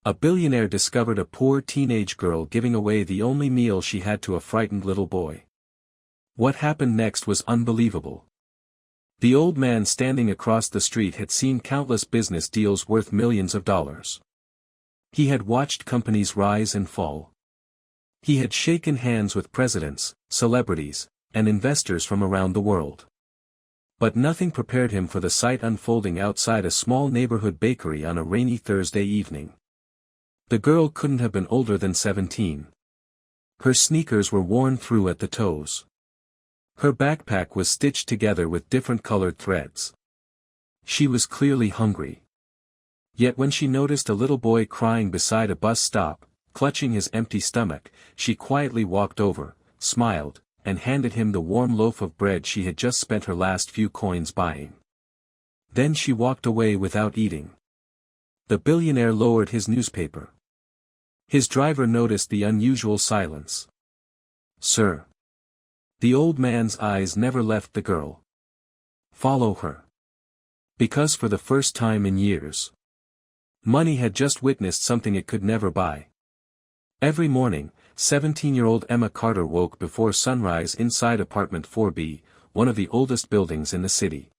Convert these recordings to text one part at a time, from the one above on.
A billionaire discovered a poor teenage girl giving away the only meal she had to a frightened little boy. What happened next was unbelievable. The old man standing across the street had seen countless business deals worth millions of dollars. He had watched companies rise and fall. He had shaken hands with presidents, celebrities, and investors from around the world. But nothing prepared him for the sight unfolding outside a small neighborhood bakery on a rainy Thursday evening. The girl couldn't have been older than 17. Her sneakers were worn through at the toes. Her backpack was stitched together with different colored threads. She was clearly hungry. Yet when she noticed a little boy crying beside a bus stop, clutching his empty stomach, she quietly walked over, smiled, and handed him the warm loaf of bread she had just spent her last few coins buying. Then she walked away without eating. The billionaire lowered his newspaper. His driver noticed the unusual silence. "Sir." The old man's eyes never left the girl. "Follow her." Because for the first time in years, money had just witnessed something it could never buy. Every morning, 17-year-old Emma Carter woke before sunrise inside apartment 4B, one of the oldest buildings in the city.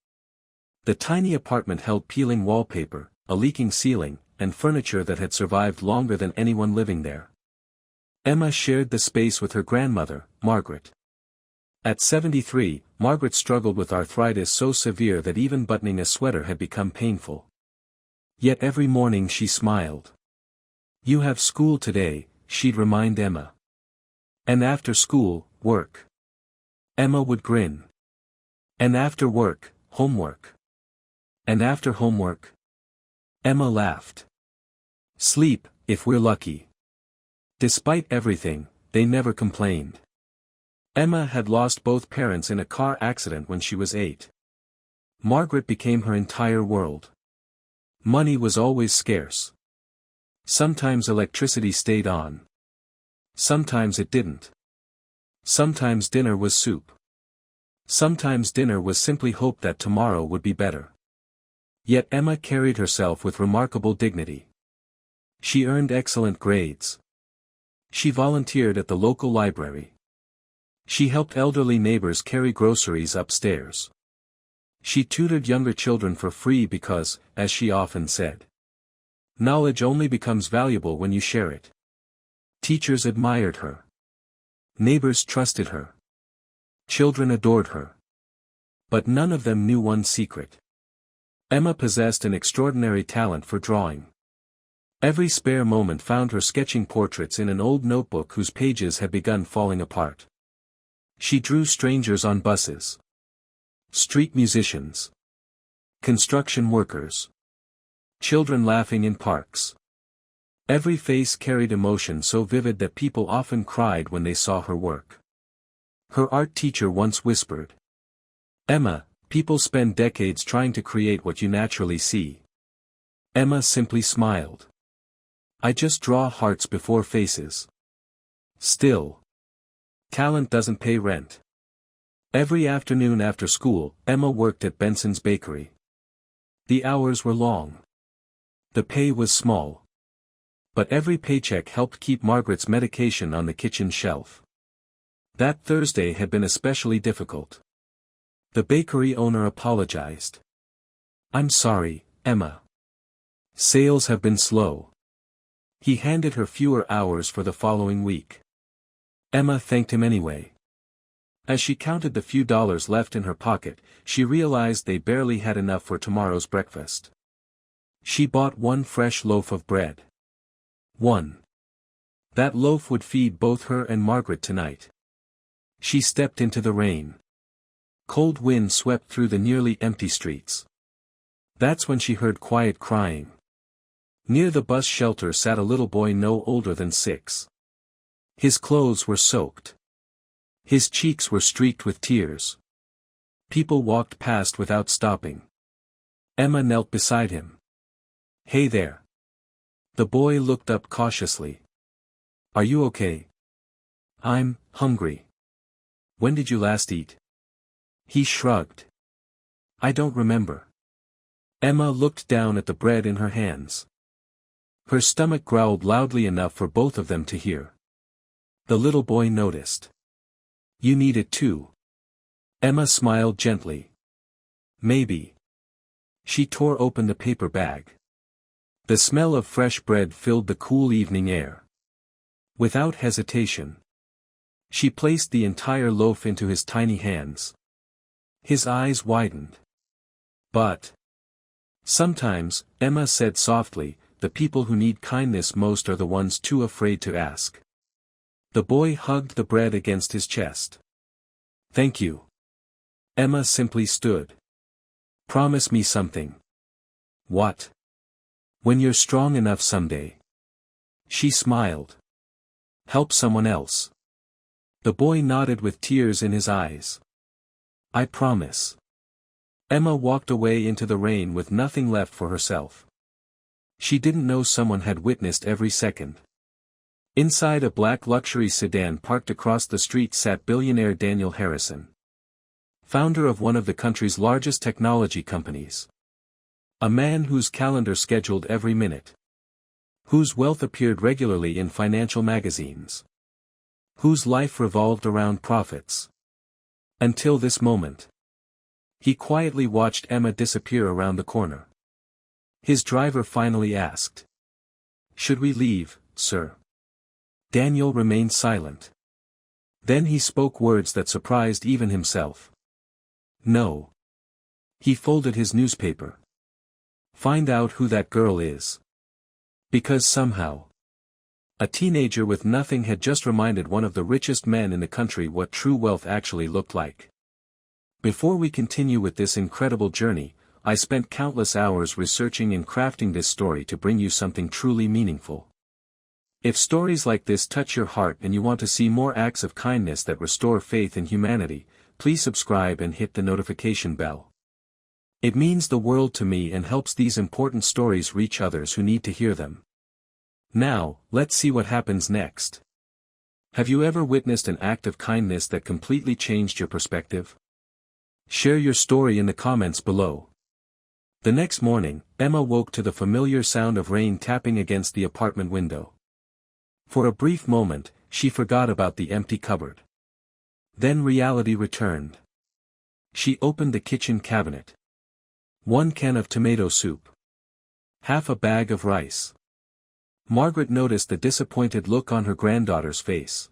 The tiny apartment held peeling wallpaper, a leaking ceiling, and furniture that had survived longer than anyone living there. Emma shared the space with her grandmother, Margaret. At 73, Margaret struggled with arthritis so severe that even buttoning a sweater had become painful. Yet every morning she smiled. "You have school today," she'd remind Emma. "And after school, work." Emma would grin. "And after work, homework." "And after homework?" Emma laughed. "Sleep, if we're lucky." Despite everything, they never complained. Emma had lost both parents in a car accident when she was 8. Margaret became her entire world. Money was always scarce. Sometimes electricity stayed on. Sometimes it didn't. Sometimes dinner was soup. Sometimes dinner was simply hope that tomorrow would be better. Yet Emma carried herself with remarkable dignity. She earned excellent grades. She volunteered at the local library. She helped elderly neighbors carry groceries upstairs. She tutored younger children for free because, as she often said, knowledge only becomes valuable when you share it. Teachers admired her. Neighbors trusted her. Children adored her. But none of them knew one secret. Emma possessed an extraordinary talent for drawing. Every spare moment found her sketching portraits in an old notebook whose pages had begun falling apart. She drew strangers on buses, street musicians, construction workers, children laughing in parks. Every face carried emotion so vivid that people often cried when they saw her work. Her art teacher once whispered, "Emma, people spend decades trying to create what you naturally see." Emma simply smiled. "I just draw hearts before faces." Still, talent doesn't pay rent. Every afternoon after school, Emma worked at Benson's bakery. The hours were long. The pay was small. But every paycheck helped keep Margaret's medication on the kitchen shelf. That Thursday had been especially difficult. The bakery owner apologized. "I'm sorry, Emma. Sales have been slow." He handed her fewer hours for the following week. Emma thanked him anyway. As she counted the few dollars left in her pocket, she realized they barely had enough for tomorrow's breakfast. She bought one fresh loaf of bread. One. That loaf would feed both her and Margaret tonight. She stepped into the rain. Cold wind swept through the nearly empty streets. That's when she heard quiet crying. Near the bus shelter sat a little boy no older than 6. His clothes were soaked. His cheeks were streaked with tears. People walked past without stopping. Emma knelt beside him. "Hey there." The boy looked up cautiously. "Are you okay?" "I'm hungry." "When did you last eat?" He shrugged. "I don't remember." Emma looked down at the bread in her hands. Her stomach growled loudly enough for both of them to hear. The little boy noticed. You need it too. Emma smiled gently. Maybe. She tore open the paper bag. The smell of fresh bread filled the cool evening air. Without hesitation, she placed the entire loaf into his tiny hands. His eyes widened. But sometimes, Emma said softly, the people who need kindness most are the ones too afraid to ask. The boy hugged the bread against his chest. Thank you. Emma simply stood. Promise me something. What? When you're strong enough someday. She smiled. Help someone else. The boy nodded with tears in his eyes. I promise. Emma walked away into the rain with nothing left for herself. She didn't know someone had witnessed every second. Inside a black luxury sedan parked across the street sat billionaire Daniel Harrison, founder of one of the country's largest technology companies. A man whose calendar scheduled every minute. Whose wealth appeared regularly in financial magazines. Whose life revolved around profits. Until this moment. He quietly watched Emma disappear around the corner. His driver finally asked. Should we leave, sir? Daniel remained silent. Then he spoke words that surprised even himself. No. He folded his newspaper. Find out who that girl is. Because somehow, a teenager with nothing had just reminded one of the richest men in the country what true wealth actually looked like. Before we continue with this incredible journey, I spent countless hours researching and crafting this story to bring you something truly meaningful. If stories like this touch your heart and you want to see more acts of kindness that restore faith in humanity, please subscribe and hit the notification bell. It means the world to me and helps these important stories reach others who need to hear them. Now, let's see what happens next. Have you ever witnessed an act of kindness that completely changed your perspective? Share your story in the comments below. The next morning, Emma woke to the familiar sound of rain tapping against the apartment window. For a brief moment, she forgot about the empty cupboard. Then reality returned. She opened the kitchen cabinet. 1 can of tomato soup. Half a bag of rice. Margaret noticed the disappointed look on her granddaughter's face.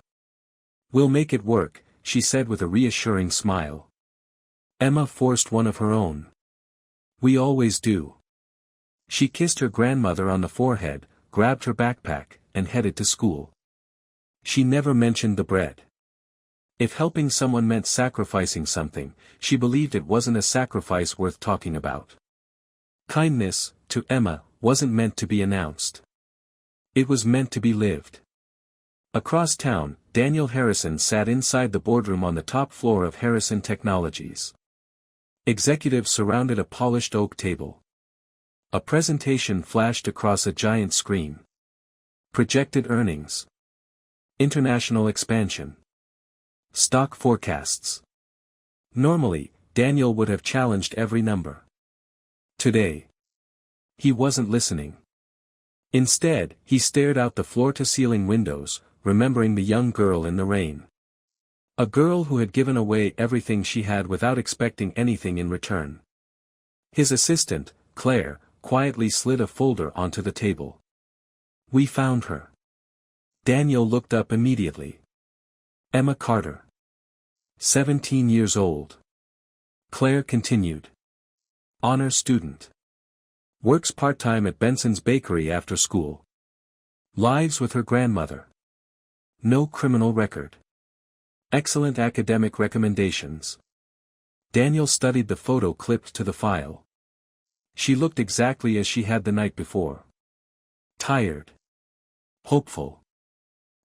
We'll make it work, she said with a reassuring smile. Emma forced one of her own. We always do. She kissed her grandmother on the forehead, grabbed her backpack, and headed to school. She never mentioned the bread. If helping someone meant sacrificing something, she believed it wasn't a sacrifice worth talking about. Kindness, to Emma, wasn't meant to be announced. It was meant to be lived. Across town, Daniel Harrison sat inside the boardroom on the top floor of Harrison Technologies. Executives surrounded a polished oak table. A presentation flashed across a giant screen. Projected earnings. International expansion. Stock forecasts. Normally, Daniel would have challenged every number. Today, he wasn't listening. Instead, he stared out the floor-to-ceiling windows, remembering the young girl in the rain. A girl who had given away everything she had without expecting anything in return. His assistant, Claire, quietly slid a folder onto the table. We found her. Daniel looked up immediately. Emma Carter. 17 years old. Claire continued. Honor student. Works part-time at Benson's Bakery after school. Lives with her grandmother. No criminal record. Excellent academic recommendations. Daniel studied the photo clipped to the file. She looked exactly as she had the night before. Tired. Hopeful.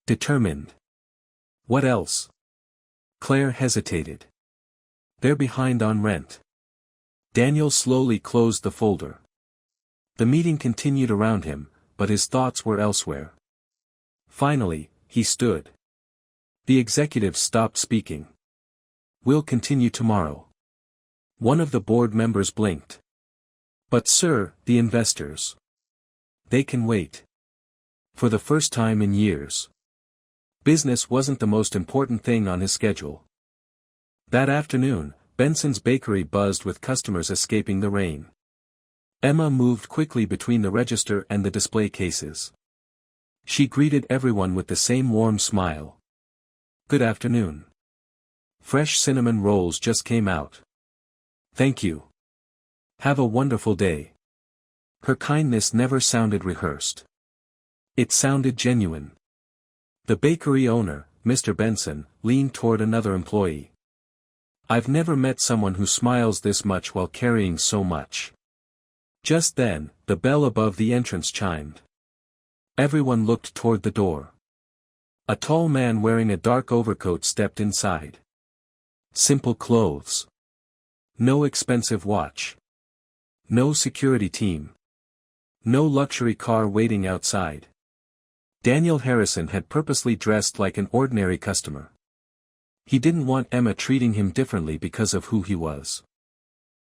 Determined. What else? Claire hesitated. They're behind on rent. Daniel slowly closed the folder. The meeting continued around him, but his thoughts were elsewhere. Finally, he stood. The executives stopped speaking. We'll continue tomorrow. One of the board members blinked. But sir, the investors. They can wait. For the first time in years. Business wasn't the most important thing on his schedule. That afternoon, Benson's bakery buzzed with customers escaping the rain. Emma moved quickly between the register and the display cases. She greeted everyone with the same warm smile. "Good afternoon. Fresh cinnamon rolls just came out. Thank you. Have a wonderful day." Her kindness never sounded rehearsed. It sounded genuine. The bakery owner, Mr. Benson, leaned toward another employee. "I've never met someone who smiles this much while carrying so much." Just then, the bell above the entrance chimed. Everyone looked toward the door. A tall man wearing a dark overcoat stepped inside. Simple clothes. No expensive watch. No security team. No luxury car waiting outside. Daniel Harrison had purposely dressed like an ordinary customer. He didn't want Emma treating him differently because of who he was.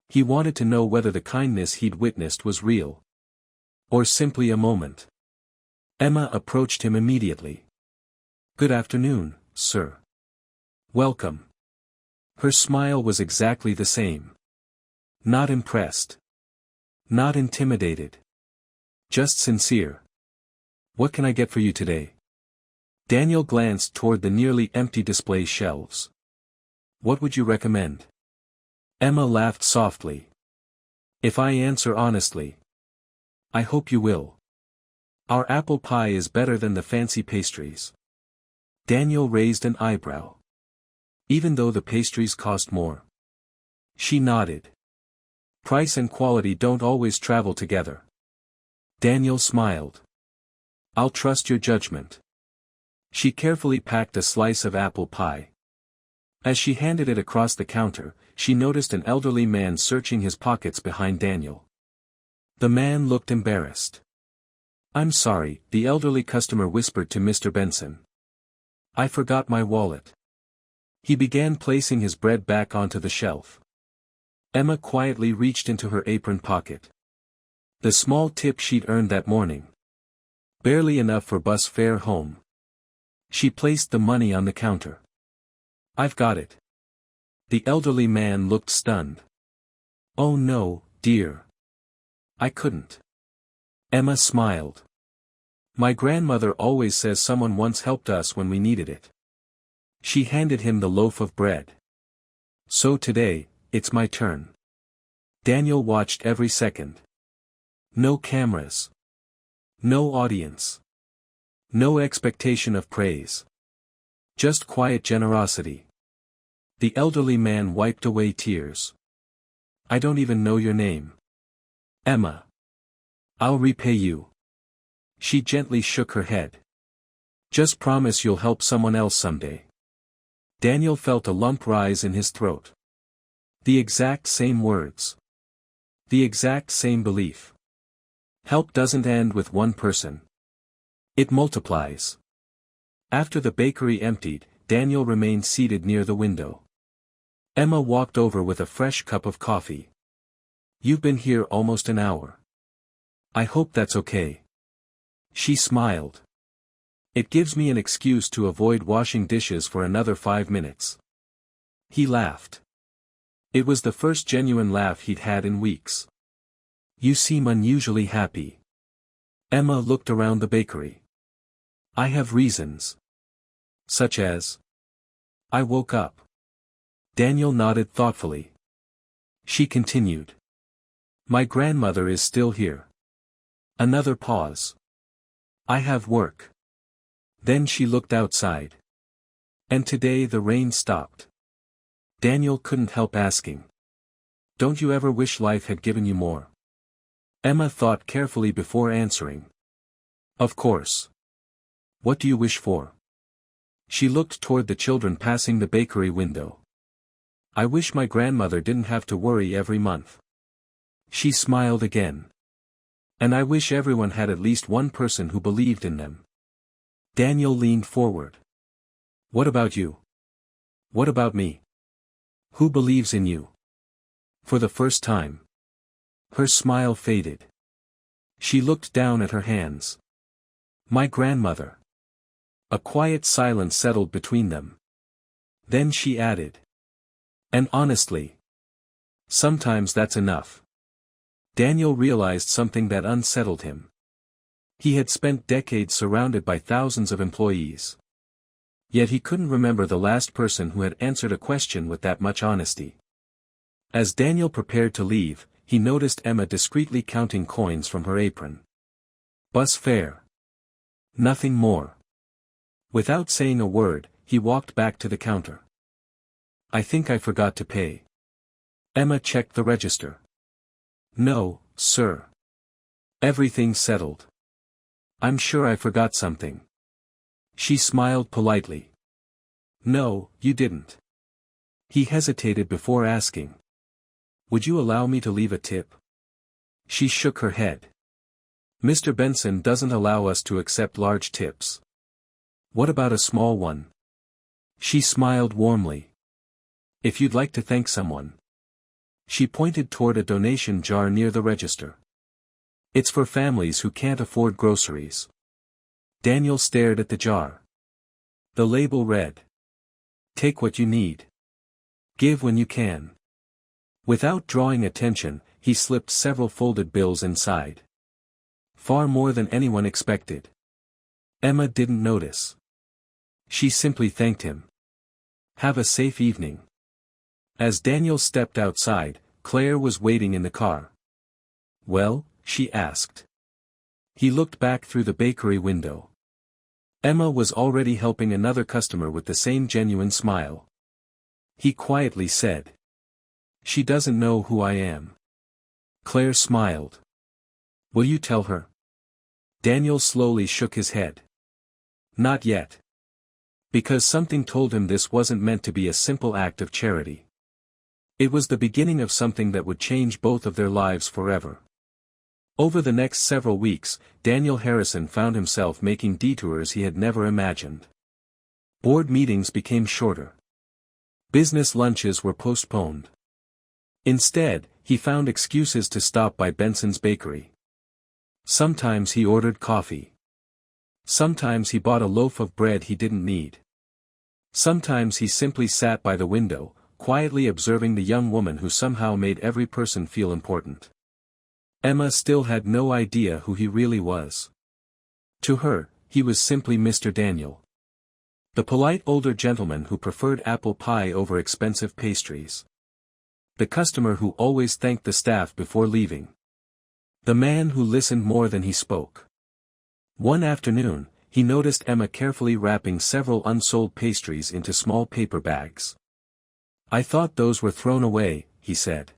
He wanted to know whether the kindness he'd witnessed was real. Or simply a moment. Emma approached him immediately. "Good afternoon, sir. Welcome." Her smile was exactly the same. Not impressed. Not intimidated. Just sincere. "What can I get for you today?" Daniel glanced toward the nearly empty display shelves. "What would you recommend?" Emma laughed softly. "If I answer honestly. I hope you will. Our apple pie is better than the fancy pastries." Daniel raised an eyebrow. "Even though the pastries cost more?" She nodded. "Price and quality don't always travel together." Daniel smiled. "I'll trust your judgment." She carefully packed a slice of apple pie. As she handed it across the counter, she noticed an elderly man searching his pockets behind Daniel. The man looked embarrassed. "I'm sorry," the elderly customer whispered to Mr. Benson. "I forgot my wallet." He began placing his bread back onto the shelf. Emma quietly reached into her apron pocket. The small tip she'd earned that morning. Barely enough for bus fare home. She placed the money on the counter. "I've got it." The elderly man looked stunned. "Oh no, dear. I couldn't." Emma smiled. "My grandmother always says someone once helped us when we needed it." She handed him the loaf of bread. "So today, it's my turn." Daniel watched every second. No cameras. No audience. No expectation of praise. Just quiet generosity. The elderly man wiped away tears. "I don't even know your name." "Emma." "I'll repay you." She gently shook her head. "Just promise you'll help someone else someday." Daniel felt a lump rise in his throat. The exact same words. The exact same belief. Help doesn't end with one person. It multiplies. After the bakery emptied, Daniel remained seated near the window. Emma walked over with a fresh cup of coffee. "You've been here almost an hour. I hope that's okay." She smiled. "It gives me an excuse to avoid washing dishes for another 5 minutes." He laughed. It was the first genuine laugh he'd had in weeks. "You seem unusually happy." Emma looked around the bakery. "I have reasons." "Such as?" "I woke up." Daniel nodded thoughtfully. She continued. "My grandmother is still here." Another pause. "I have work." Then she looked outside. "And today the rain stopped." Daniel couldn't help asking. "Don't you ever wish life had given you more?" Emma thought carefully before answering. "Of course. What do you wish for?" She looked toward the children passing the bakery window. "I wish my grandmother didn't have to worry every month." She smiled again. "And I wish everyone had at least one person who believed in them." Daniel leaned forward. "What about you? What about me? Who believes in you?" For the first time. Her smile faded. She looked down at her hands. My grandmother. A quiet silence settled between them. Then she added. And honestly. Sometimes that's enough. Daniel realized something that unsettled him. He had spent decades surrounded by thousands of employees. Yet he couldn't remember the last person who had answered a question with that much honesty. As Daniel prepared to leave, he noticed Emma discreetly counting coins from her apron. Bus fare. Nothing more. Without saying a word, he walked back to the counter. I think I forgot to pay. Emma checked the register. No, sir. Everything's settled. I'm sure I forgot something. She smiled politely. No, you didn't. He hesitated before asking. Would you allow me to leave a tip? She shook her head. Mr. Benson doesn't allow us to accept large tips. What about a small one? She smiled warmly. If you'd like to thank someone. She pointed toward a donation jar near the register. It's for families who can't afford groceries. Daniel stared at the jar. The label read. Take what you need. Give when you can. Without drawing attention, he slipped several folded bills inside. Far more than anyone expected. Emma didn't notice. She simply thanked him. Have a safe evening. As Daniel stepped outside, Claire was waiting in the car. Well? She asked. He looked back through the bakery window. Emma was already helping another customer with the same genuine smile. He quietly said. She doesn't know who I am. Claire smiled. Will you tell her? Daniel slowly shook his head. Not yet. Because something told him this wasn't meant to be a simple act of charity. It was the beginning of something that would change both of their lives forever. Over the next several weeks, Daniel Harrison found himself making detours he had never imagined. Board meetings became shorter. Business lunches were postponed. Instead, he found excuses to stop by Benson's bakery. Sometimes he ordered coffee. Sometimes he bought a loaf of bread he didn't need. Sometimes he simply sat by the window, quietly observing the young woman who somehow made every person feel important. Emma still had no idea who he really was. To her, he was simply Mr. Daniel. The polite older gentleman who preferred apple pie over expensive pastries. The customer who always thanked the staff before leaving. The man who listened more than he spoke. One afternoon, he noticed Emma carefully wrapping several unsold pastries into small paper bags. I thought those were thrown away, he said.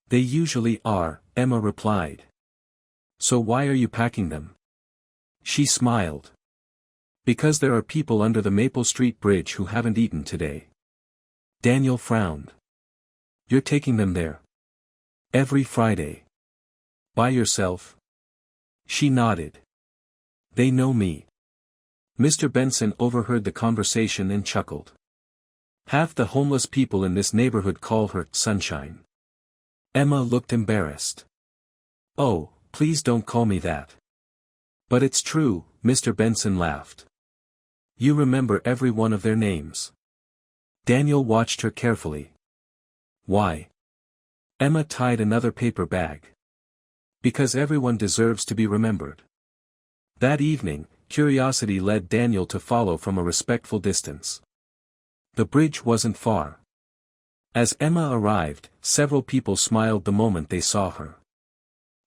They usually are, Emma replied. So why are you packing them? She smiled. Because there are people under the Maple Street Bridge who haven't eaten today. Daniel frowned. You're taking them there? Every Friday. By yourself? She nodded. They know me. Mr. Benson overheard the conversation and chuckled. Half the homeless people in this neighborhood call her Sunshine. Emma looked embarrassed. Oh, please don't call me that. But it's true, Mr. Benson laughed. You remember every one of their names. Daniel watched her carefully. Why? Emma tied another paper bag. Because everyone deserves to be remembered. That evening, curiosity led Daniel to follow from a respectful distance. The bridge wasn't far. As Emma arrived, several people smiled the moment they saw her.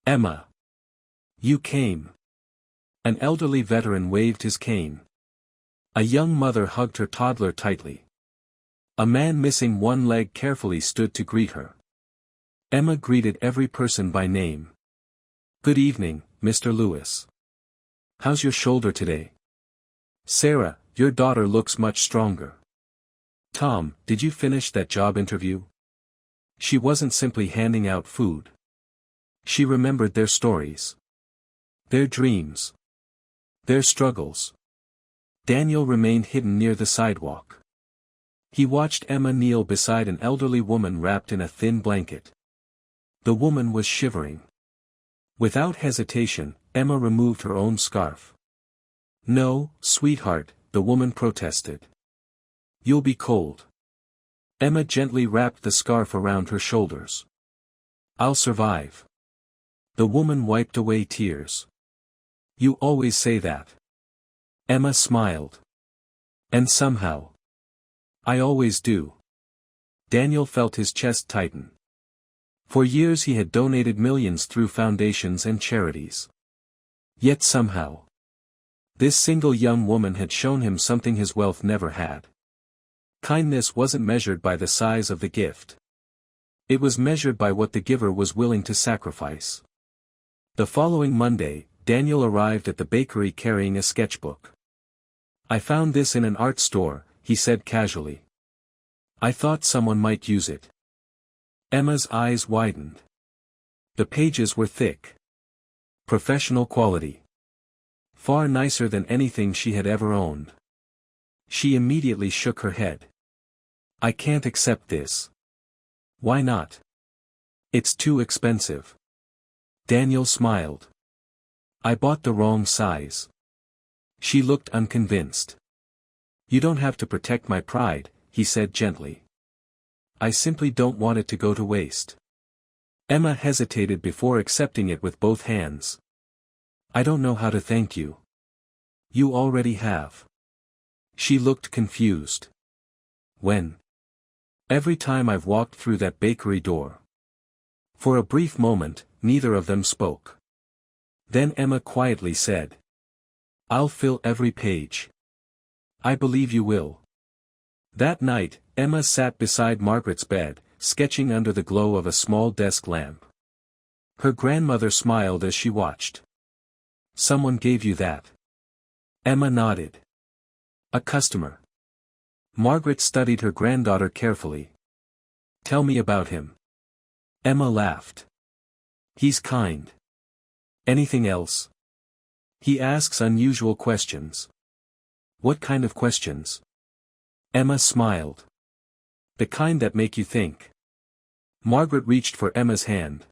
Emma! You came. An elderly veteran waved his cane. A young mother hugged her toddler tightly. A man missing one leg carefully stood to greet her. Emma greeted every person by name. Good evening, Mr. Lewis. How's your shoulder today? Sarah, your daughter looks much stronger. Tom, did you finish that job interview? She wasn't simply handing out food. She remembered their stories. Their dreams. Their struggles. Daniel remained hidden near the sidewalk. He watched Emma kneel beside an elderly woman wrapped in a thin blanket. The woman was shivering. Without hesitation, Emma removed her own scarf. No, sweetheart, the woman protested. You'll be cold. Emma gently wrapped the scarf around her shoulders. I'll survive. The woman wiped away tears. You always say that. Emma smiled. And somehow. I always do. Daniel felt his chest tighten. For years he had donated millions through foundations and charities. Yet somehow. This single young woman had shown him something his wealth never had. Kindness wasn't measured by the size of the gift. It was measured by what the giver was willing to sacrifice. The following Monday, Daniel arrived at the bakery carrying a sketchbook. I found this in an art store, he said casually. I thought someone might use it. Emma's eyes widened. The pages were thick. Professional quality. Far nicer than anything she had ever owned. She immediately shook her head. I can't accept this. Why not? It's too expensive. Daniel smiled. I bought the wrong size. She looked unconvinced. You don't have to protect my pride, he said gently. I simply don't want it to go to waste. Emma hesitated before accepting it with both hands. I don't know how to thank you. You already have. She looked confused. When? Every time I've walked through that bakery door. For a brief moment, neither of them spoke. Then Emma quietly said. I'll fill every page. I believe you will. That night, Emma sat beside Margaret's bed, sketching under the glow of a small desk lamp. Her grandmother smiled as she watched. Someone gave you that. Emma nodded. A customer. Margaret studied her granddaughter carefully. Tell me about him. Emma laughed. He's kind. Anything else? He asks unusual questions. What kind of questions? Emma smiled. The kind that make you think. Margaret reached for Emma's hand.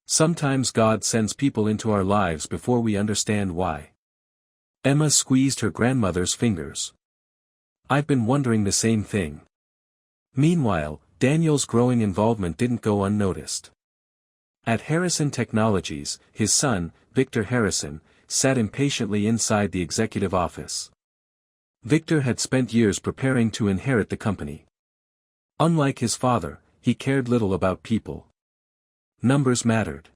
Sometimes God sends people into our lives before we understand why. Emma squeezed her grandmother's fingers. I've been wondering the same thing. Meanwhile, Daniel's growing involvement didn't go unnoticed. At Harrison Technologies, his son, Victor Harrison, sat impatiently inside the executive office. Victor had spent years preparing to inherit the company. Unlike his father, he cared little about people. Numbers mattered.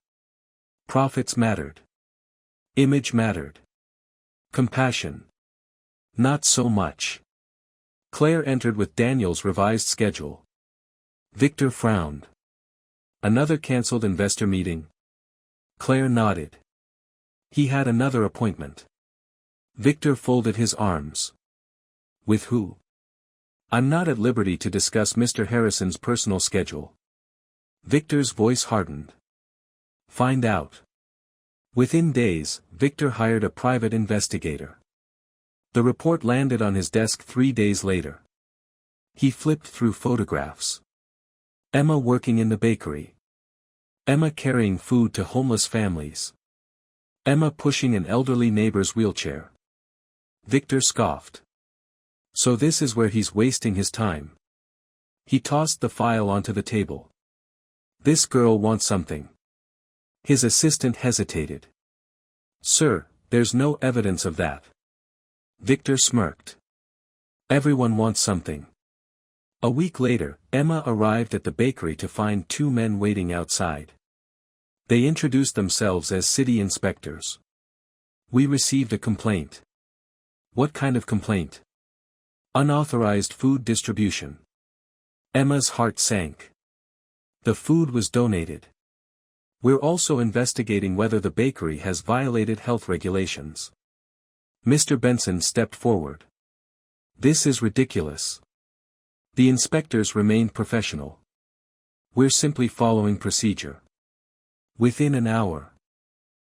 Profits mattered. Image mattered. Compassion. Not so much. Claire entered with Daniel's revised schedule. Victor frowned. Another cancelled investor meeting? Claire nodded. He had another appointment. Victor folded his arms. With who? I'm not at liberty to discuss Mr. Harrison's personal schedule. Victor's voice hardened. Find out. Within days, Victor hired a private investigator. The report landed on his desk 3 days later. He flipped through photographs. Emma working in the bakery. Emma carrying food to homeless families. Emma pushing an elderly neighbor's wheelchair. Victor scoffed. So this is where he's wasting his time. He tossed the file onto the table. This girl wants something. His assistant hesitated. Sir, there's no evidence of that. Victor smirked. Everyone wants something. A week later, Emma arrived at the bakery to find 2 men waiting outside. They introduced themselves as city inspectors. We received a complaint. What kind of complaint? Unauthorized food distribution. Emma's heart sank. The food was donated. We're also investigating whether the bakery has violated health regulations. Mr. Benson stepped forward. This is ridiculous. The inspectors remained professional. We're simply following procedure. Within an hour,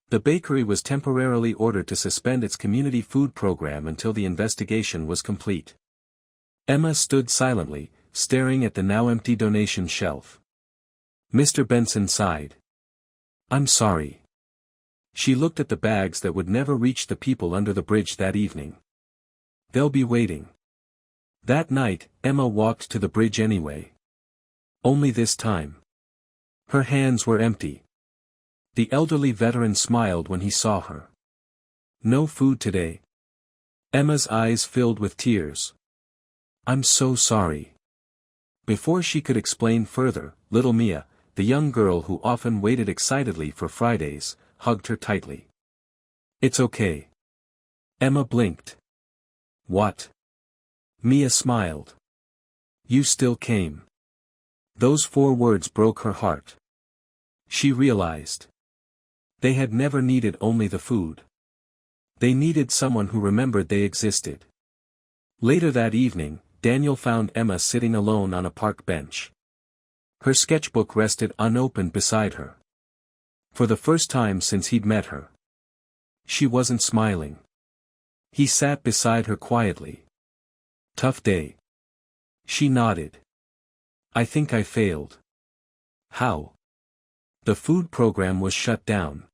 the bakery was temporarily ordered to suspend its community food program until the investigation was complete. Emma stood silently, staring at the now empty donation shelf. Mr. Benson sighed. I'm sorry. She looked at the bags that would never reach the people under the bridge that evening. They'll be waiting. That night, Emma walked to the bridge anyway. Only this time. Her hands were empty. The elderly veteran smiled when he saw her. No food today. Emma's eyes filled with tears. I'm so sorry. Before she could explain further, little Mia, the young girl who often waited excitedly for Fridays, hugged her tightly. It's okay. Emma blinked. What? Mia smiled. You still came. Those 4 words broke her heart. She realized. They had never needed only the food. They needed someone who remembered they existed. Later that evening, Daniel found Emma sitting alone on a park bench. Her sketchbook rested unopened beside her. For the first time since he'd met her. She wasn't smiling. He sat beside her quietly. Tough day. She nodded. I think I failed. How? The food program was shut down.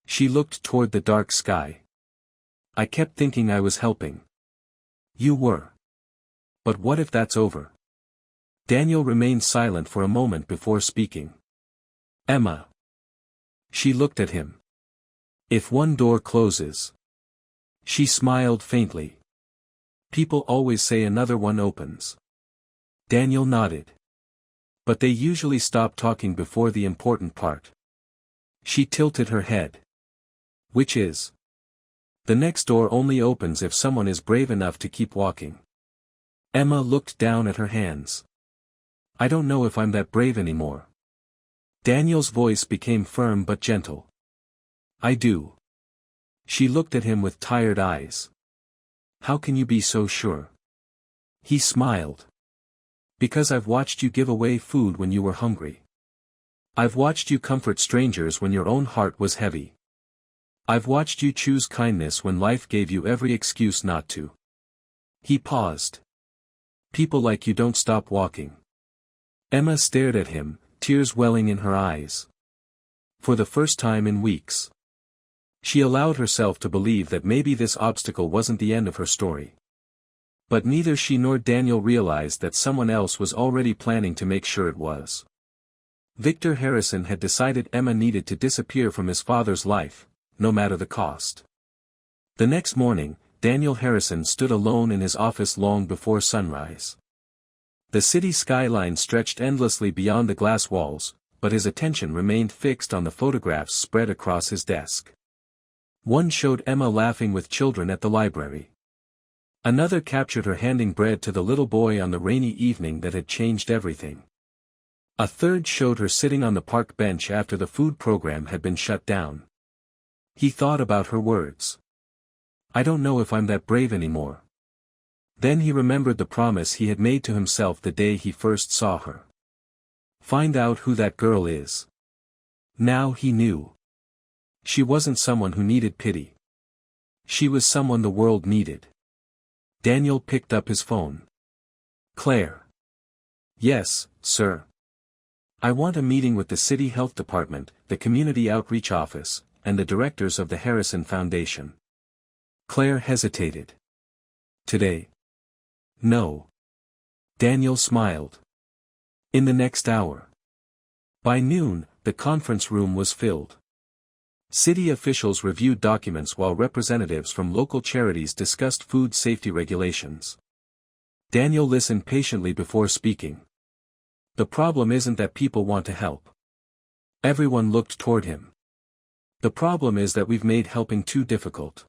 She looked toward the dark sky. I kept thinking I was helping. You were. But what if that's over? Daniel remained silent for a moment before speaking. Emma. She looked at him. If one door closes. She smiled faintly. People always say another one opens. Daniel nodded. But they usually stop talking before the important part. She tilted her head. Which is? The next door only opens if someone is brave enough to keep walking. Emma looked down at her hands. I don't know if I'm that brave anymore. Daniel's voice became firm but gentle. I do. She looked at him with tired eyes. How can you be so sure? He smiled. Because I've watched you give away food when you were hungry. I've watched you comfort strangers when your own heart was heavy. I've watched you choose kindness when life gave you every excuse not to. He paused. People like you don't stop walking. Emma stared at him, tears welling in her eyes. For the first time in weeks. She allowed herself to believe that maybe this obstacle wasn't the end of her story. But neither she nor Daniel realized that someone else was already planning to make sure it was. Victor Harrison had decided Emma needed to disappear from his father's life, no matter the cost. The next morning, Daniel Harrison stood alone in his office long before sunrise. The city skyline stretched endlessly beyond the glass walls, but his attention remained fixed on the photographs spread across his desk. One showed Emma laughing with children at the library. Another captured her handing bread to the little boy on the rainy evening that had changed everything. A third showed her sitting on the park bench after the food program had been shut down. He thought about her words. I don't know if I'm that brave anymore. Then he remembered the promise he had made to himself the day he first saw her. Find out who that girl is. Now he knew. She wasn't someone who needed pity. She was someone the world needed. Daniel picked up his phone. Claire. Yes, sir. I want a meeting with the City Health Department, the Community Outreach Office, and the directors of the Harrison Foundation. Claire hesitated. Today? No. Daniel smiled. In the next hour. By noon, the conference room was filled. City officials reviewed documents while representatives from local charities discussed food safety regulations. Daniel listened patiently before speaking. The problem isn't that people want to help. Everyone looked toward him. The problem is that we've made helping too difficult.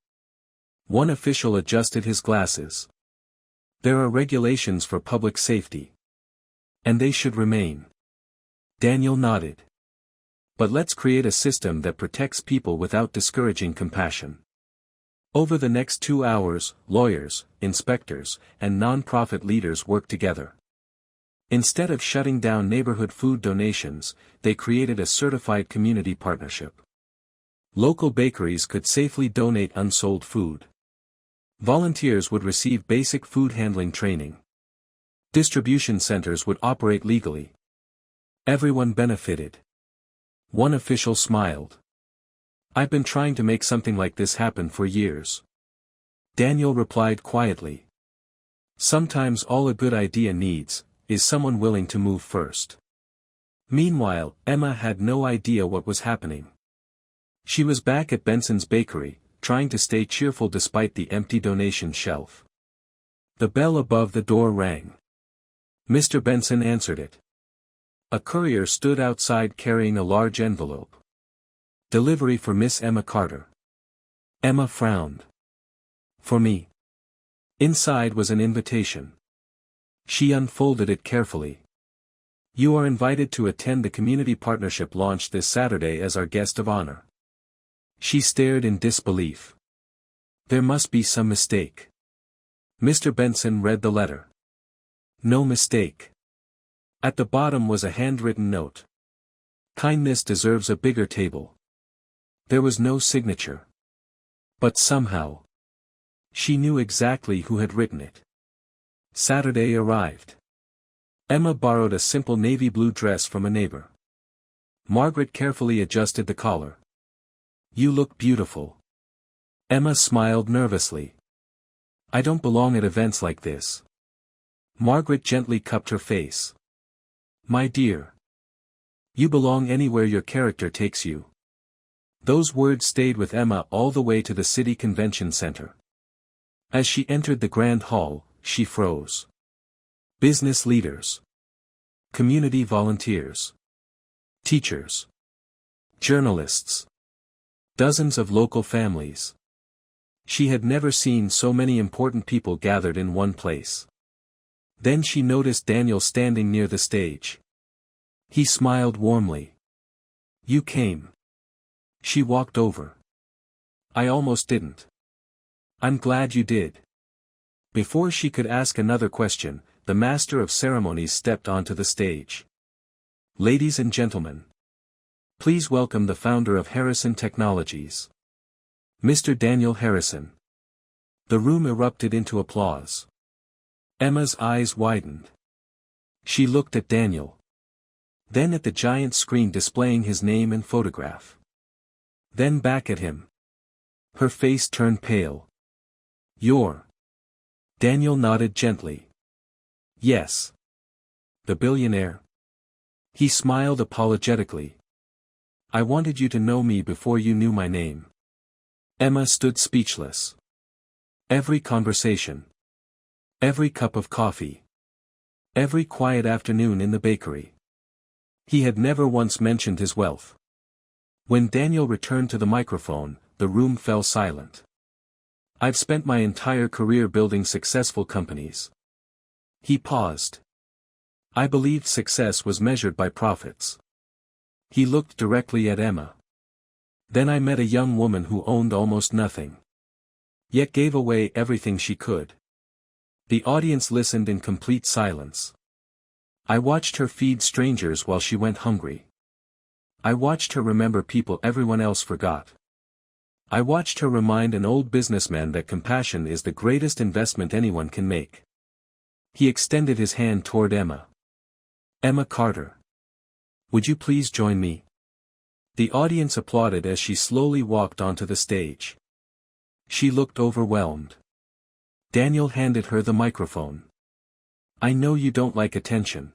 One official adjusted his glasses. There are regulations for public safety. And they should remain. Daniel nodded. But let's create a system that protects people without discouraging compassion. Over the next 2 hours, lawyers, inspectors, and non-profit leaders worked together. Instead of shutting down neighborhood food donations, they created a certified community partnership. Local bakeries could safely donate unsold food. Volunteers would receive basic food handling training. Distribution centers would operate legally. Everyone benefited. One official smiled. I've been trying to make something like this happen for years. Daniel replied quietly. Sometimes all a good idea needs, is someone willing to move first. Meanwhile, Emma had no idea what was happening. She was back at Benson's bakery, trying to stay cheerful despite the empty donation shelf. The bell above the door rang. Mr. Benson answered it. A courier stood outside carrying a large envelope. Delivery for Miss Emma Carter. Emma frowned. For me. Inside was an invitation. She unfolded it carefully. You are invited to attend the community partnership launch this Saturday as our guest of honor. She stared in disbelief. There must be some mistake. Mr. Benson read the letter. No mistake. At the bottom was a handwritten note. Kindness deserves a bigger table. There was no signature. But somehow, she knew exactly who had written it. Saturday arrived. Emma borrowed a simple navy blue dress from a neighbor. Margaret carefully adjusted the collar. You look beautiful. Emma smiled nervously. I don't belong at events like this. Margaret gently cupped her face. My dear. You belong anywhere your character takes you. Those words stayed with Emma all the way to the city convention center. As she entered the grand hall, she froze. Business leaders. Community volunteers. Teachers. Journalists. Dozens of local families. She had never seen so many important people gathered in one place. Then she noticed Daniel standing near the stage. He smiled warmly. You came. She walked over. I almost didn't. I'm glad you did. Before she could ask another question, the master of ceremonies stepped onto the stage. Ladies and gentlemen. Please welcome the founder of Harrison Technologies. Mr. Daniel Harrison. The room erupted into applause. Emma's eyes widened. She looked at Daniel. Then at the giant screen displaying his name and photograph. Then back at him. Her face turned pale. You're. Daniel nodded gently. Yes. The billionaire. He smiled apologetically. I wanted you to know me before you knew my name. Emma stood speechless. Every conversation. Every cup of coffee. Every quiet afternoon in the bakery. He had never once mentioned his wealth. When Daniel returned to the microphone, the room fell silent. I've spent my entire career building successful companies. He paused. I believed success was measured by profits. He looked directly at Emma. Then I met a young woman who owned almost nothing. Yet gave away everything she could. The audience listened in complete silence. I watched her feed strangers while she went hungry. I watched her remember people everyone else forgot. I watched her remind an old businessman that compassion is the greatest investment anyone can make. He extended his hand toward Emma. Emma Carter. Would you please join me? The audience applauded as she slowly walked onto the stage. She looked overwhelmed. Daniel handed her the microphone. I know you don't like attention.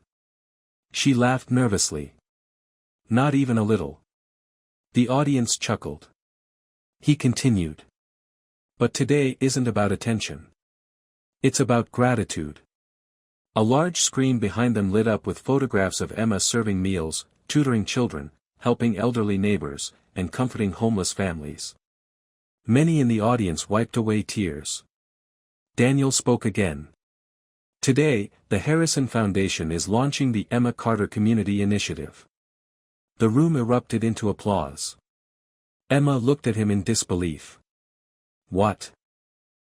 She laughed nervously. Not even a little. The audience chuckled. He continued. But today isn't about attention. It's about gratitude. A large screen behind them lit up with photographs of Emma serving meals, tutoring children, helping elderly neighbors, and comforting homeless families. Many in the audience wiped away tears. Daniel spoke again. Today, the Harrison Foundation is launching the Emma Carter Community Initiative. The room erupted into applause. Emma looked at him in disbelief. What?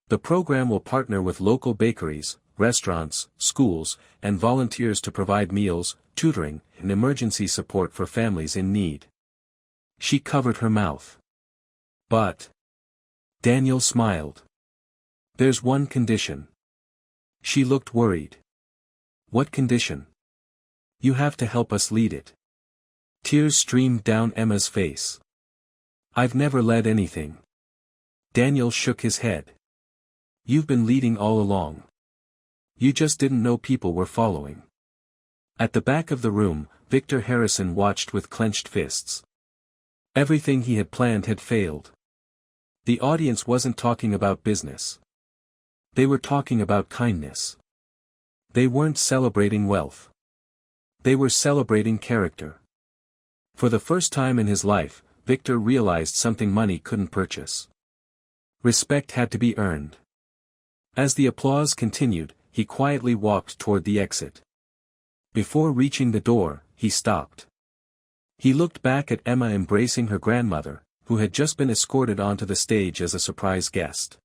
The program will partner with local bakeries, restaurants, schools, and volunteers to provide meals, tutoring, and emergency support for families in need. She covered her mouth. But. Daniel smiled. There's one condition. She looked worried. What condition? You have to help us lead it. Tears streamed down Emma's face. I've never led anything. Daniel shook his head. You've been leading all along. You just didn't know people were following. At the back of the room, Victor Harrison watched with clenched fists. Everything he had planned had failed. The audience wasn't talking about business. They were talking about kindness. They weren't celebrating wealth. They were celebrating character. For the first time in his life, Victor realized something money couldn't purchase. Respect had to be earned. As the applause continued, he quietly walked toward the exit. Before reaching the door, he stopped. He looked back at Emma embracing her grandmother, who had just been escorted onto the stage as a surprise guest.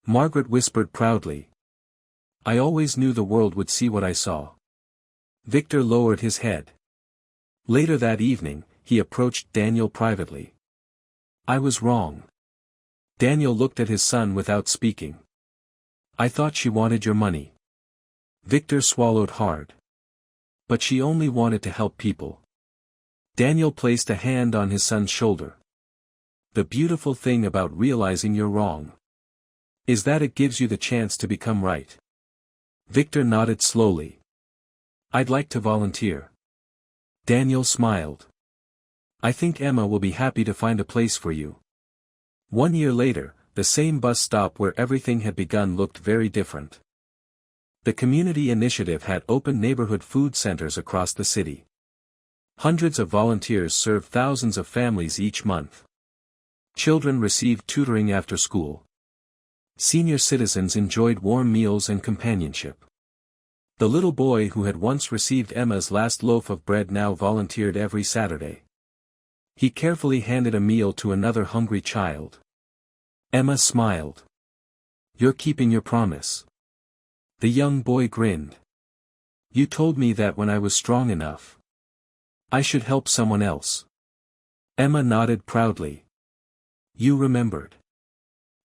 Margaret whispered proudly. I always knew the world would see what I saw. Victor lowered his head. Later that evening, he approached Daniel privately. I was wrong. Daniel looked at his son without speaking. I thought she wanted your money. Victor swallowed hard. But she only wanted to help people. Daniel placed a hand on his son's shoulder. The beautiful thing about realizing you're wrong is that it gives you the chance to become right. Victor nodded slowly. I'd like to volunteer. Daniel smiled. I think Emma will be happy to find a place for you. 1 year later, the same bus stop where everything had begun looked very different. The community initiative had opened neighborhood food centers across the city. Hundreds of volunteers served thousands of families each month. Children received tutoring after school. Senior citizens enjoyed warm meals and companionship. The little boy who had once received Emma's last loaf of bread now volunteered every Saturday. He carefully handed a meal to another hungry child. Emma smiled. You're keeping your promise. The young boy grinned. You told me that when I was strong enough, I should help someone else. Emma nodded proudly. You remembered.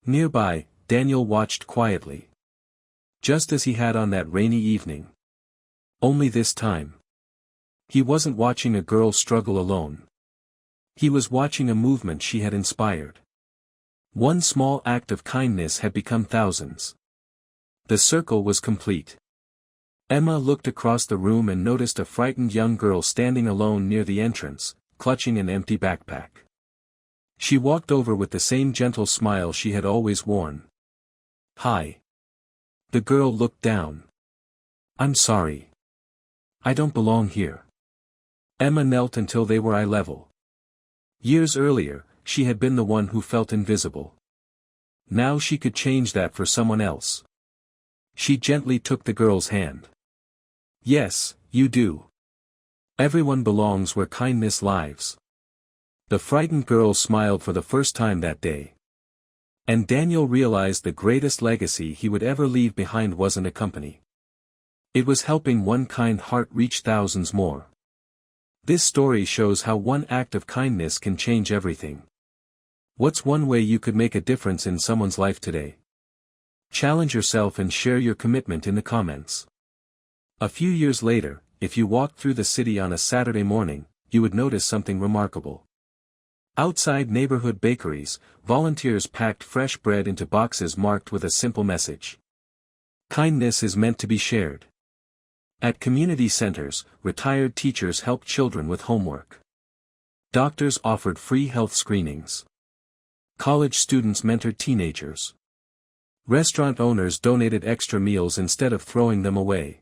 Nearby, Daniel watched quietly. Just as he had on that rainy evening. Only this time. He wasn't watching a girl struggle alone. He was watching a movement she had inspired. One small act of kindness had become thousands. The circle was complete. Emma looked across the room and noticed a frightened young girl standing alone near the entrance, clutching an empty backpack. She walked over with the same gentle smile she had always worn. Hi. The girl looked down. I'm sorry. I don't belong here. Emma knelt until they were eye level. Years earlier, she had been the one who felt invisible. Now she could change that for someone else. She gently took the girl's hand. Yes, you do. Everyone belongs where kindness lives. The frightened girl smiled for the first time that day. And Daniel realized the greatest legacy he would ever leave behind wasn't a company. It was helping one kind heart reach thousands more. This story shows how one act of kindness can change everything. What's one way you could make a difference in someone's life today? Challenge yourself and share your commitment in the comments. A few years later, if you walked through the city on a Saturday morning, you would notice something remarkable. Outside neighborhood bakeries, volunteers packed fresh bread into boxes marked with a simple message. Kindness is meant to be shared. At community centers, retired teachers helped children with homework. Doctors offered free health screenings. College students mentored teenagers. Restaurant owners donated extra meals instead of throwing them away.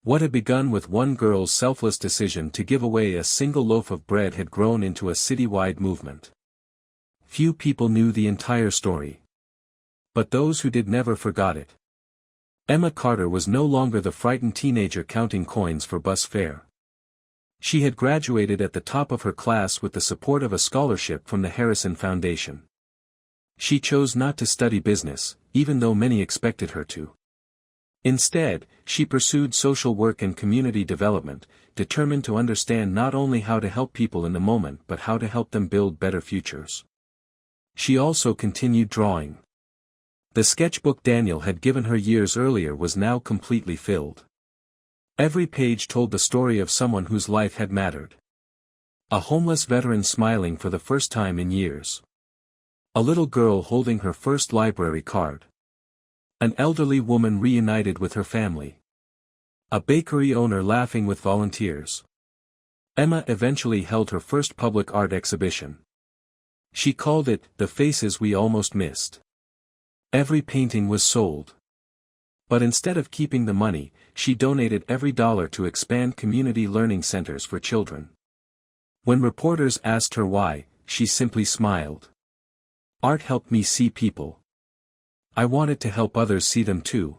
What had begun with one girl's selfless decision to give away a single loaf of bread had grown into a citywide movement. Few people knew the entire story. But those who did never forgot it. Emma Carter was no longer the frightened teenager counting coins for bus fare. She had graduated at the top of her class with the support of a scholarship from the Harrison Foundation. She chose not to study business, even though many expected her to. Instead, she pursued social work and community development, determined to understand not only how to help people in the moment but how to help them build better futures. She also continued drawing. The sketchbook Daniel had given her years earlier was now completely filled. Every page told the story of someone whose life had mattered. A homeless veteran smiling for the first time in years. A little girl holding her first library card. An elderly woman reunited with her family. A bakery owner laughing with volunteers. Emma eventually held her first public art exhibition. She called it, "The Faces We Almost Missed." Every painting was sold. But instead of keeping the money, she donated every dollar to expand community learning centers for children. When reporters asked her why, she simply smiled. "Art helped me see people. I wanted to help others see them too."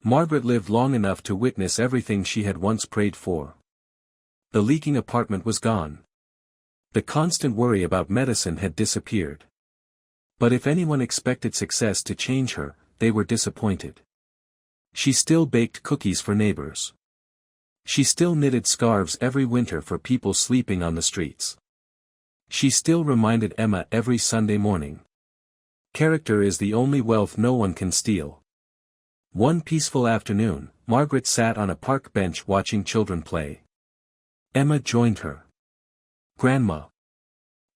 Margaret lived long enough to witness everything she had once prayed for. The leaking apartment was gone. The constant worry about medicine had disappeared. But if anyone expected success to change her, they were disappointed. She still baked cookies for neighbors. She still knitted scarves every winter for people sleeping on the streets. She still reminded Emma every Sunday morning. Character is the only wealth no one can steal. One peaceful afternoon, Margaret sat on a park bench watching children play. Emma joined her. "Grandma.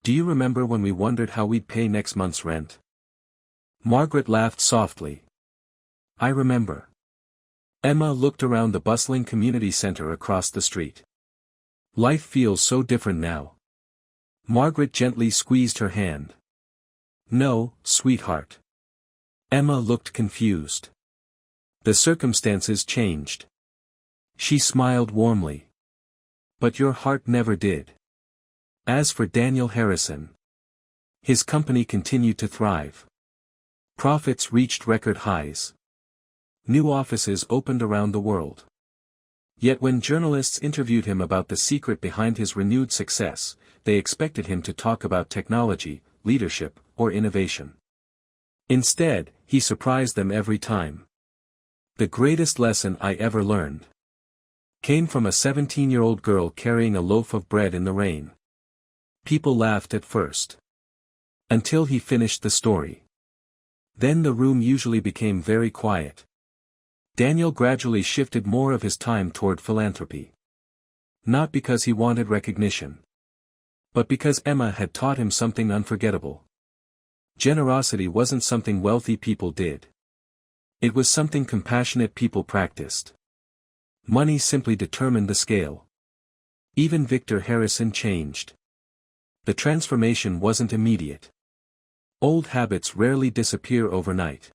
Do you remember when we wondered how we'd pay next month's rent?" Margaret laughed softly. "I remember." Emma looked around the bustling community center across the street. "Life feels so different now." Margaret gently squeezed her hand. "No, sweetheart." Emma looked confused. "The circumstances changed." She smiled warmly. "But your heart never did." As for Daniel Harrison, his company continued to thrive. Profits reached record highs. New offices opened around the world. Yet when journalists interviewed him about the secret behind his renewed success, they expected him to talk about technology, leadership, or innovation. Instead, he surprised them every time. "The greatest lesson I ever learned came from a 17-year-old girl carrying a loaf of bread in the rain." People laughed at first. Until he finished the story. Then the room usually became very quiet. Daniel gradually shifted more of his time toward philanthropy. Not because he wanted recognition, but because Emma had taught him something unforgettable. Generosity wasn't something wealthy people did. It was something compassionate people practiced. Money simply determined the scale. Even Victor Harrison changed. The transformation wasn't immediate. Old habits rarely disappear overnight.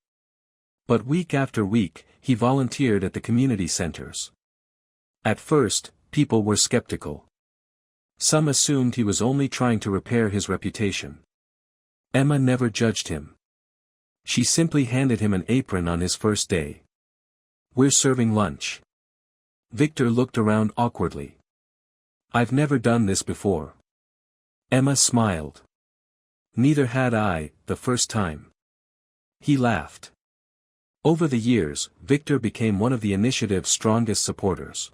But week after week, he volunteered at the community centers. At first, people were skeptical. Some assumed he was only trying to repair his reputation. Emma never judged him. She simply handed him an apron on his first day. "We're serving lunch." Victor looked around awkwardly. "I've never done this before." Emma smiled. "Neither had I, the first time." He laughed. Over the years, Victor became one of the initiative's strongest supporters.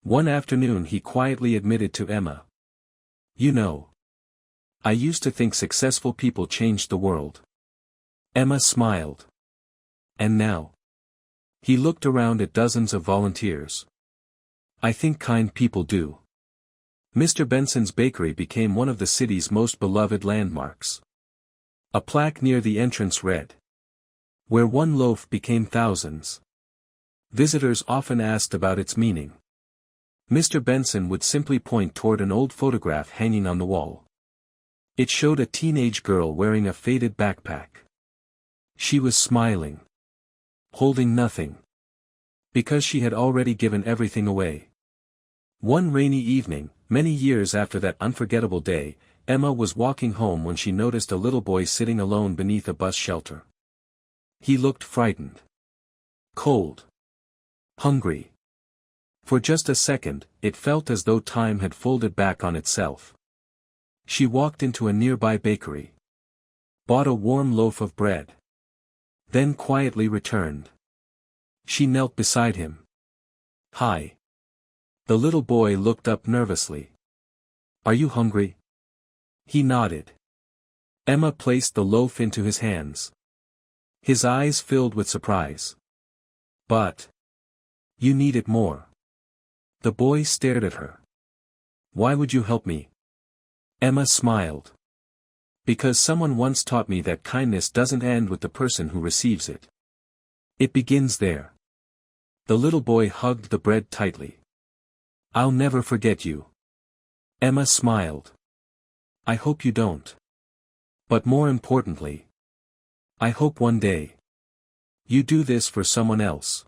One afternoon he quietly admitted to Emma, "You know, I used to think successful people changed the world." Emma smiled. "And now?" He looked around at dozens of volunteers. "I think kind people do." Mr. Benson's bakery became one of the city's most beloved landmarks. A plaque near the entrance read, "Where one loaf became thousands." Visitors often asked about its meaning. Mr. Benson would simply point toward an old photograph hanging on the wall. It showed a teenage girl wearing a faded backpack. She was smiling. Holding nothing. Because she had already given everything away. One rainy evening, many years after that unforgettable day, Emma was walking home when she noticed a little boy sitting alone beneath a bus shelter. He looked frightened. Cold. Hungry. For just a second, it felt as though time had folded back on itself. She walked into a nearby bakery. Bought a warm loaf of bread. Then quietly returned. She knelt beside him. "Hi." The little boy looked up nervously. "Are you hungry?" He nodded. Emma placed the loaf into his hands. His eyes filled with surprise. "But you need it more." The boy stared at her. Why would you help me? Emma smiled. Because someone once taught me that kindness doesn't end with the person who receives it. It begins there. The little boy hugged the bread tightly. I'll never forget you. Emma smiled. I hope you don't. But more importantly, I hope one day you do this for someone else.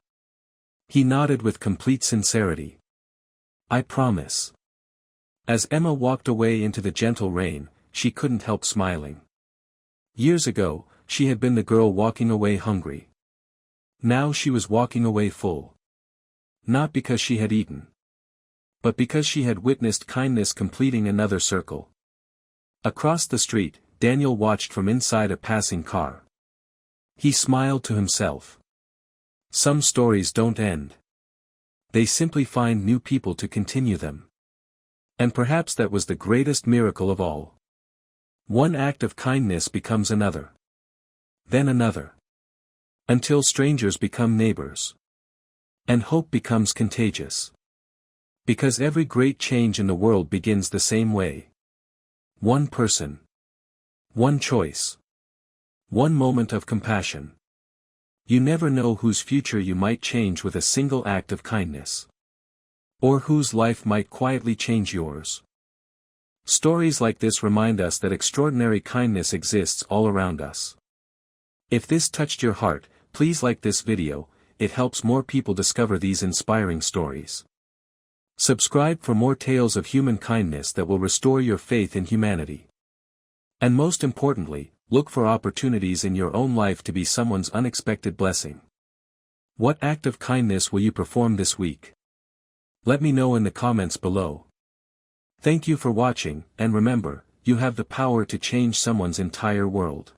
He nodded with complete sincerity. I promise. As Emma walked away into the gentle rain, she couldn't help smiling. Years ago, she had been the girl walking away hungry. Now she was walking away full. Not because she had eaten, but because she had witnessed kindness completing another circle. Across the street, Daniel watched from inside a passing car. He smiled to himself. Some stories don't end. They simply find new people to continue them. And perhaps that was the greatest miracle of all. One act of kindness becomes another. Then another. Until strangers become neighbors. And hope becomes contagious. Because every great change in the world begins the same way. One person. One choice. One moment of compassion. You never know whose future you might change with a single act of kindness. Or whose life might quietly change yours. Stories like this remind us that extraordinary kindness exists all around us. If this touched your heart, please like this video, it helps more people discover these inspiring stories. Subscribe for more tales of human kindness that will restore your faith in humanity. And most importantly, look for opportunities in your own life to be someone's unexpected blessing. What act of kindness will you perform this week? Let me know in the comments below. Thank you for watching, and remember, you have the power to change someone's entire world.